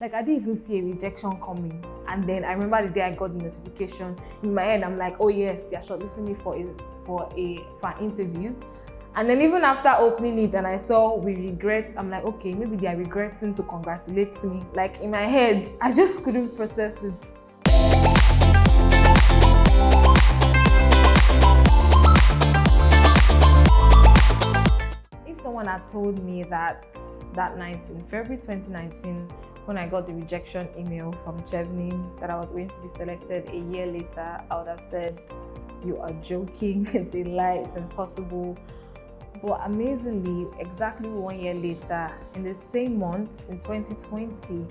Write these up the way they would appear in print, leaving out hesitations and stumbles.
Like, I didn't even see a rejection coming. And then I remember the day I got the notification. In my head, I'm like, oh yes, they're shortlisting me for an interview. And then even after opening it and I saw we regret, I'm like, okay, maybe they are regretting to congratulate me. Like, in my head, I just couldn't process it. If someone had told me that night in February 2019, when I got the rejection email from Chevening that I was going to be selected a year later, I would have said, you are joking, it's a lie, it's impossible. But amazingly, exactly 1 year later, in the same month, in 2020,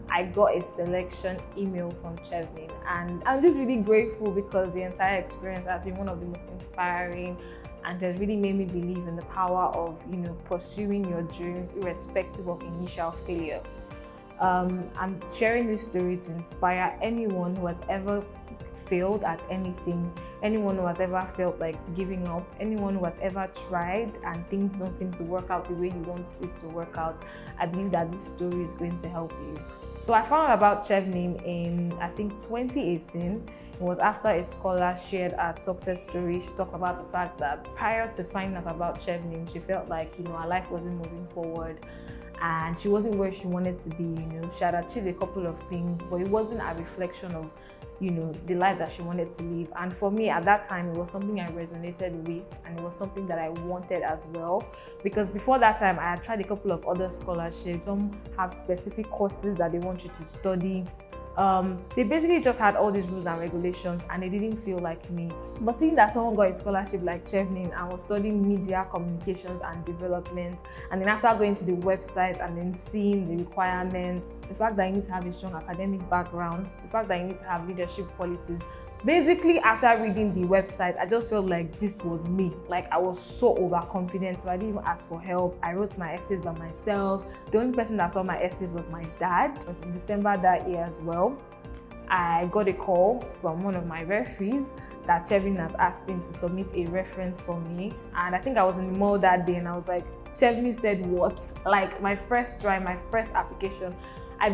I got a selection email from Chevening. And I'm just really grateful because the entire experience has been one of the most inspiring and has really made me believe in the power of, pursuing your dreams irrespective of initial failure. I'm sharing this story to inspire anyone who has ever failed at anything, anyone who has ever felt like giving up, anyone who has ever tried and things don't seem to work out the way you want it to work out. I believe that this story is going to help you. So I found out about Chevening in, I think, 2018. It was after a scholar shared her success story. She talked about the fact that prior to finding out about Chevening, she felt like, her life wasn't moving forward and she wasn't where she wanted to be. She had achieved a couple of things, but it wasn't a reflection of the life that she wanted to live. And for me at that time, it was something I resonated with and it was something that I wanted as well, because before that time I had tried a couple of other scholarships. Some have specific courses that they want you to study. They basically just had all these rules and regulations and they didn't feel like me. But seeing that someone got a scholarship like Chevening and was studying media communications and development, and then after going to the website and then seeing the requirements, the fact that you need to have a strong academic background, the fact that you need to have leadership qualities, basically after reading the website, I just felt like this was me. Like, I was so overconfident, so I didn't even ask for help. I wrote my essays by myself. The only person that saw my essays was my dad. It was in December that year as well. I got a call from one of my referees that Chevening has asked him to submit a reference for me. And I think I was in the mall that day and I was like, Chevening said what? Like, my first try, my first application. I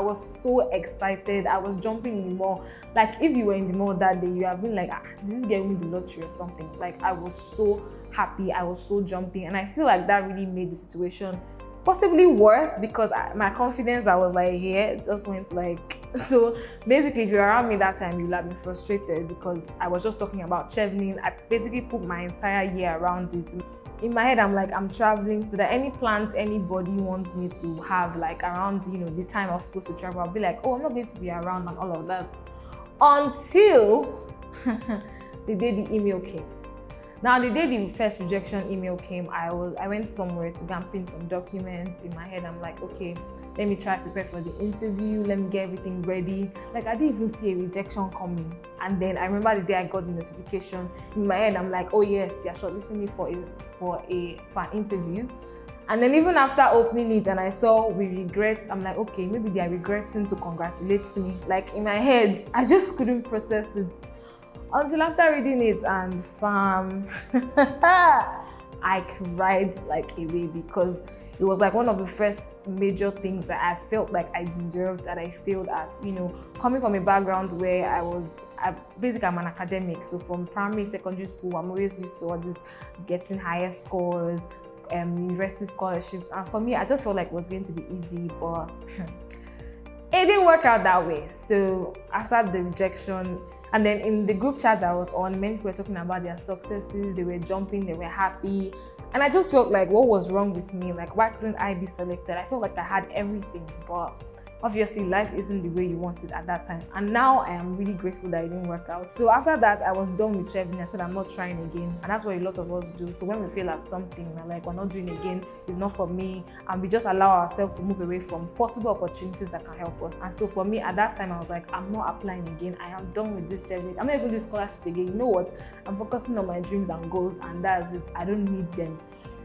was so excited. I was jumping in the mall. Like, if you were in the mall that day, you have been like, this is getting me the lottery or something. Like, I was so happy. I was so jumping. And I feel like that really made the situation possibly worse because my confidence that was like here just went like, so basically if you're around me that time, you'll have been frustrated because I was just talking about Chevening. I basically put my entire year around it. In my head, I'm like, I'm traveling, so that any plans anybody wants me to have, like around, the time I was supposed to travel, I'll be like, oh, I'm not going to be around and all of that. Until the day the email came. Now, the day the first rejection email came, I went somewhere to go and print some documents. In my head, I'm like, okay, let me try to prepare for the interview. Let me get everything ready. Like, I didn't even see a rejection coming. And then I remember the day I got the notification. In my head, I'm like, oh yes, they're shortlisting me for an interview. And then even after opening it and I saw we regret, I'm like, okay, maybe they are regretting to congratulate me. Like, in my head, I just couldn't process it. Until after reading it and I cried like a baby because it was like one of the first major things that I felt like I deserved, that I failed at. Coming from a background where I'm an academic, so from primary, secondary school, I'm always used to all this getting higher scores, university scholarships, and for me, I just felt like it was going to be easy, but it didn't work out that way. So after the rejection, and then in the group chat that I was on, many people were talking about their successes, they were jumping, they were happy. And I just felt like, what was wrong with me? Like, why couldn't I be selected? I felt like I had everything, but obviously life isn't the way you want it at that time. And now I am really grateful that it didn't work out. So after that, I was done with Chevening. I said, I'm not trying again. And that's what a lot of us do. So when we fail at something, we're like, we're not doing it again, it's not for me. And we just allow ourselves to move away from possible opportunities that can help us. And so for me, at that time, I was like, I'm not applying again. I am done with this Chevening. I'm not even doing scholarship again. You know what? I'm focusing on my dreams and goals, and that's it. I don't need them.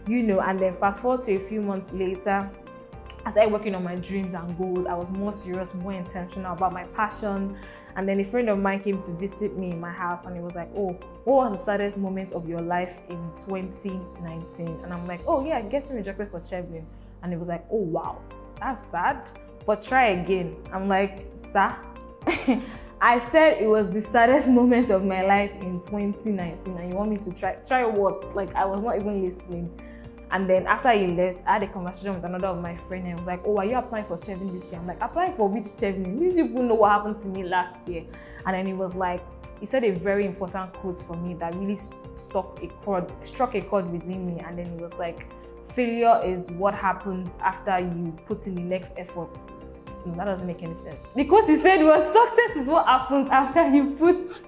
And then fast forward to a few months later, I started working on my dreams and goals. I was more serious, more intentional about my passion. And then a friend of mine came to visit me in my house and he was like, oh, what was the saddest moment of your life in 2019? And I'm like, oh yeah, getting rejected for Chevening. And he was like, oh wow, that's sad. but try again. I'm like, sir? I said it was the saddest moment of my life in 2019 and you want me to try what? Like, I was not even listening. And then after he left, I had a conversation with another of my friends and he was like, oh, are you applying for Chevening this year? I'm like, applying for which Chevening? These people know what happened to me last year. And then he was like, he said a very important quote for me that really struck a chord within me. And then he was like, failure is what happens after you put in the next effort. No, that doesn't make any sense. The quote he said was, success is what happens after you put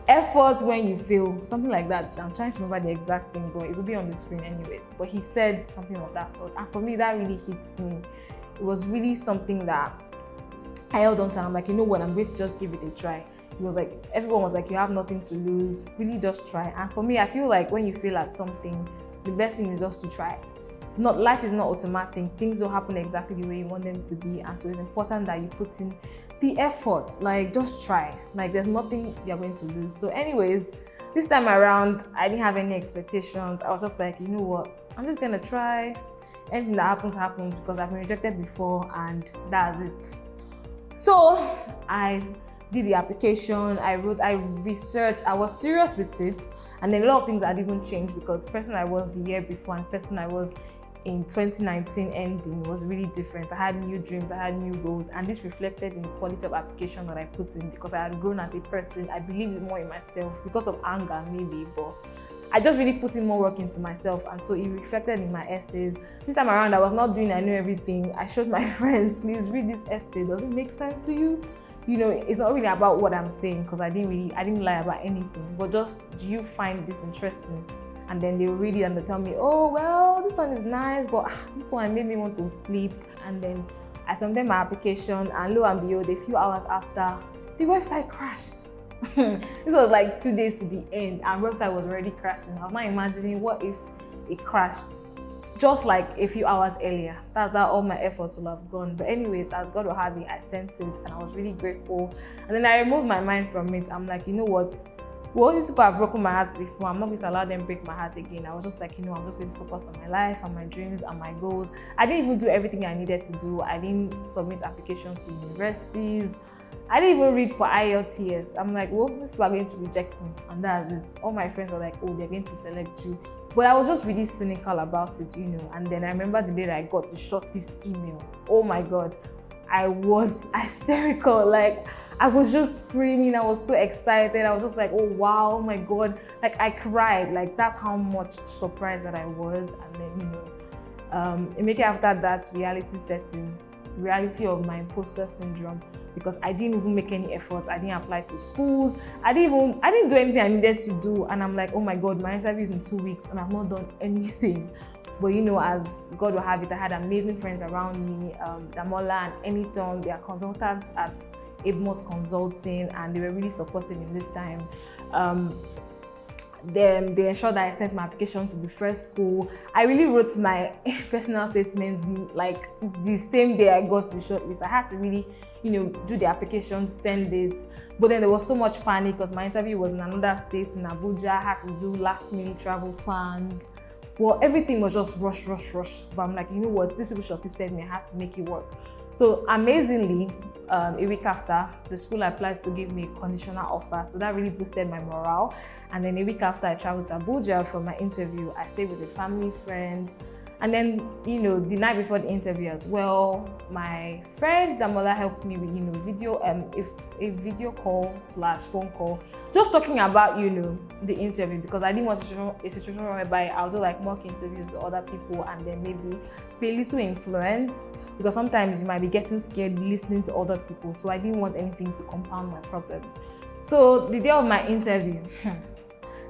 effort when you fail. Something like that. I'm trying to remember the exact thing, but it will be on the screen anyways. But he said something of that sort. And for me, that really hits me. It was really something that I held on to. I'm like, you know what, I'm going to just give it a try. It was like, everyone was like, you have nothing to lose. Really just try. And for me, I feel like when you fail at something, the best thing is just to try. Life is not automatic. Things don't happen exactly the way you want them to be. And so it's important that you put in the effort. Like, just try. Like, there's nothing you're going to lose. So anyways, this time around, I didn't have any expectations. I was just like, you know what? I'm just going to try. Anything that happens because I've been rejected before and that's it. So I did the application, I researched, I was serious with it. And then a lot of things had even changed because the person I was the year before and the person I was in 2019 ending was really different. I had new dreams, I had new goals, and this reflected in the quality of application that I put in because I had grown as a person. I believed more in myself because of anger maybe, but I just really put in more work into myself, and so it reflected in my essays. This time around, I was not doing I knew everything. I showed my friends, please read this essay. Does it make sense to you? You know, it's not really about what I'm saying because I didn't lie about anything, but just, do you find this interesting? And then they read it and they tell me, oh, well, this one is nice, but this one made me want to sleep. And then I submitted my application, and lo and behold, a few hours after, the website crashed. This was like 2 days to the end, and website was already crashing. I was not imagining what if it crashed just like a few hours earlier. That's that all my efforts will have gone. But anyways, as God will have it, I sent it, and I was really grateful. And then I removed my mind from it. I'm like, you know what? Well, these people have broken my heart before. I'm not going to allow them break my heart again. I was just like, you know, I'm just going to focus on my life and my dreams and my goals. I didn't even do everything I needed to do. I didn't submit applications to universities. I didn't even read for IELTS. I'm like, well, these people are going to reject me. And that's it. All my friends are like, oh, they're going to select you. But I was just really cynical about it, you know. And then I remember the day that I got the shortlist email. Oh my God. I was hysterical. Like, I was just screaming. I was so excited. I was just like, oh wow, oh my God. Like, I cried. Like, that's how much surprised that I was. And then, you know, immediately after that, reality of my imposter syndrome, because I didn't even make any efforts. I didn't apply to schools. I didn't do anything I needed to do. And I'm like, oh my God, my interview is in 2 weeks and I've not done anything. But you know, as God will have it, I had amazing friends around me, Damola and Anyton. They are consultants at Abemont Consulting, and they were really supportive in this time. They ensured that I sent my application to the first school. I really wrote my personal statements the same day I got the shortlist. I had to really, you know, do the application, send it. But then there was so much panic because my interview was in another state, in Abuja. I had to do last-minute travel plans. Well, everything was just rush. But I'm like, you know what? This people shortlisted me. I had to make it work. So amazingly, a week after, the school I applied to give me a conditional offer. So that really boosted my morale. And then a week after, I traveled to Abuja for my interview. I stayed with a family friend. And then, you know, the night before the interview as well, my friend Damola helped me with, you know, a video call / phone call, just talking about, you know, the interview, because I didn't want a situation whereby I'll do like mock interviews with other people and then maybe be a little influenced, because sometimes you might be getting scared listening to other people. So I didn't want anything to compound my problems. So the day of my interview,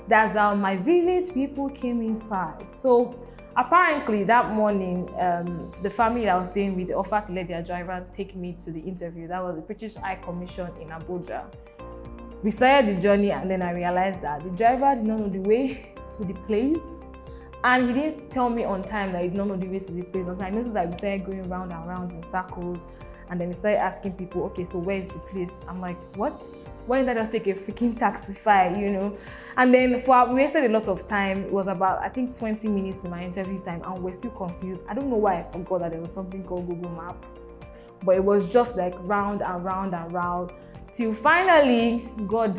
that's how my village people came inside. So apparently that morning, the family that I was staying with offered to let their driver take me to the interview. That was the British High Commission in Abuja. We started the journey, and then I realized that the driver did not know the way to the place, and he didn't tell me on time that he did not know the way to the place. So I noticed that we started going round and round in circles, and then he started asking people, okay, so where is the place? I'm like, what? Why didn't I just take a freaking Taxify, you know? And then we wasted a lot of time. It was about, I think, 20 minutes in my interview time, and we're still confused. I don't know why I forgot that there was something called Google Map. but it was just like round and round and round, till finally God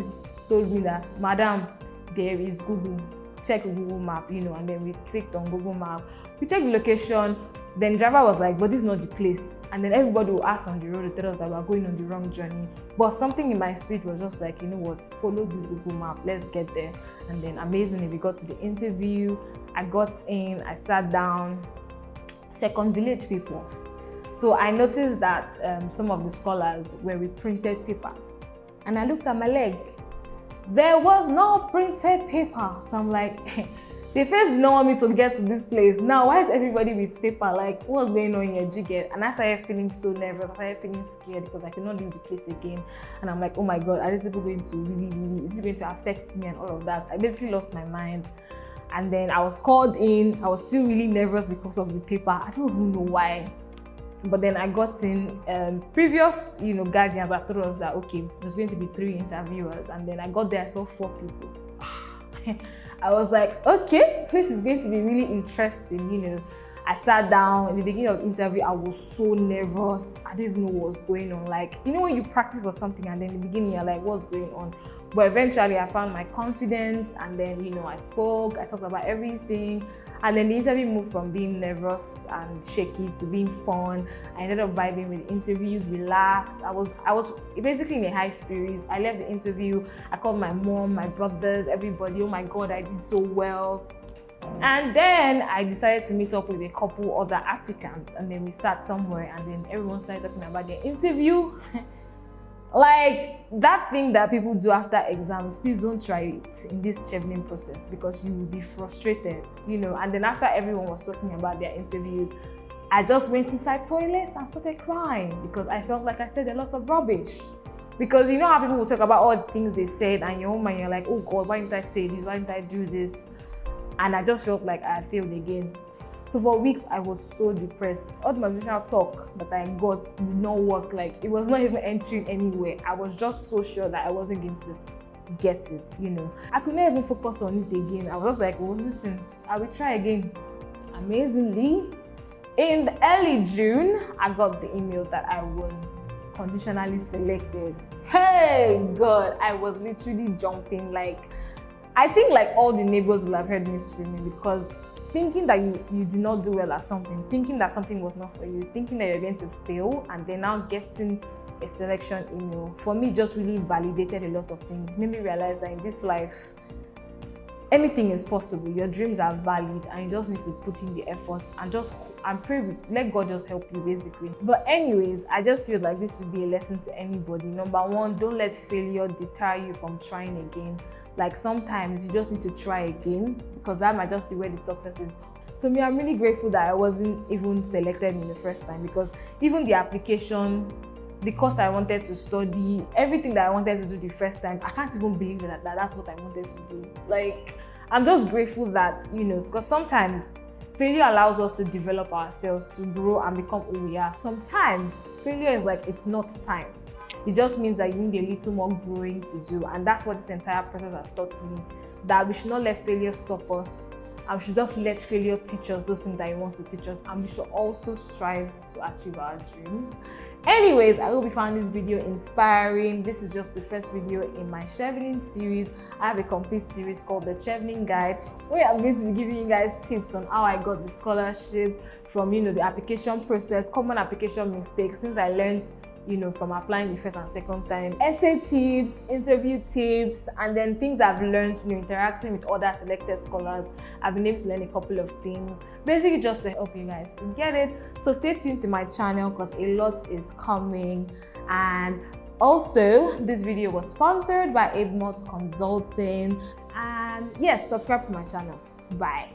told me that, madam, there is Google, check Google map, and then we clicked on Google map, we checked the location. Then the driver was like, but this is not the place. And then everybody will ask on the road to tell us that we're going on the wrong journey. But something in my spirit was just like, you know what, follow this Google map, let's get there. And then amazingly, we got to the interview. I got in, I sat down, second village people. So I noticed that some of the scholars were with printed paper. And I looked at my leg. There was no printed paper. So I'm like, they first did not want me to get to this place. Now, why is everybody with paper? Like, what's going on here? Do you get? And I started feeling so nervous. I started feeling scared because I could not leave the place again. And I'm like, oh my God, are these people going to is this going to affect me and all of that? I basically lost my mind. And then I was called in. I was still really nervous because of the paper. I don't even know why. But then I got in. Previous, guardians had told us that, okay, there's going to be 3 interviewers. And then I got there, I saw 4 people. I was like, okay, this is going to be really interesting, I sat down. In the beginning of the interview, I was so nervous. I didn't even know what was going on. Like, when you practice for something and then in the beginning you're like, what's going on? But eventually I found my confidence, and then, I spoke, I talked about everything. And then the interview moved from being nervous and shaky to being fun. I ended up vibing with the interviews. We laughed. I was basically in a high spirits. I left the interview. I called my mom, my brothers, everybody. Oh my God, I did so well. And then I decided to meet up with a couple other applicants, and then we sat somewhere, and then everyone started talking about their interview. Like that thing that people do after exams, please don't try it in this Chevening process, because you will be frustrated, And then after everyone was talking about their interviews, I just went inside toilets and started crying because I felt like I said a lot of rubbish. Because you know how people will talk about all the things they said, and your own mind, you're like, oh God, why didn't I say this? Why didn't I do this? And I just felt like I had failed again. So for weeks, I was so depressed. All the motivational talk that I got did not work. Like, it was not even entering anywhere. I was just so sure that I wasn't going to get it, I could not even focus on it again. I was just like, well, listen, I will try again. Amazingly, in the early June, I got the email that I was conditionally selected. Hey, God, I was literally jumping. Like, I think like all the neighbors will have heard me screaming, because thinking that you did not do well at something, thinking that something was not for you, thinking that you're going to fail, and then now getting a selection email, for me, just really validated a lot of things. Made me realize that in this life, anything is possible. Your dreams are valid, and you just need to put in the effort and pray. Let God just help you, basically. But anyways, I just feel like this should be a lesson to anybody. Number one, don't let failure deter you from trying again. Like, sometimes you just need to try again, because that might just be where the success is. So me, I'm really grateful that I wasn't even selected in the first time, because even the application, the course I wanted to study, everything that I wanted to do the first time, I can't even believe that that's what I wanted to do. Like, I'm just grateful that, because sometimes failure allows us to develop ourselves, to grow and become who we are. Sometimes failure is like, it's not time. It just means that you need a little more growing to do. And that's what this entire process has taught me, that we should not let failure stop us. And we should just let failure teach us those things that it wants to teach us. And we should also strive to achieve our dreams. Anyways, I hope you found this video inspiring. This is just the first video in my Chevening series. I have a complete series called the Chevening Guide, where I'm going to be giving you guys tips on how I got the scholarship, from the application process, common application mistakes, since I learned from applying the first and second time, essay tips, interview tips, and then things I've learned, interacting with other selected scholars. I've been able to learn a couple of things, basically just to help you guys to get it. So stay tuned to my channel, because a lot is coming. And also, this video was sponsored by Abemont Consulting. And yes, subscribe to my channel. Bye.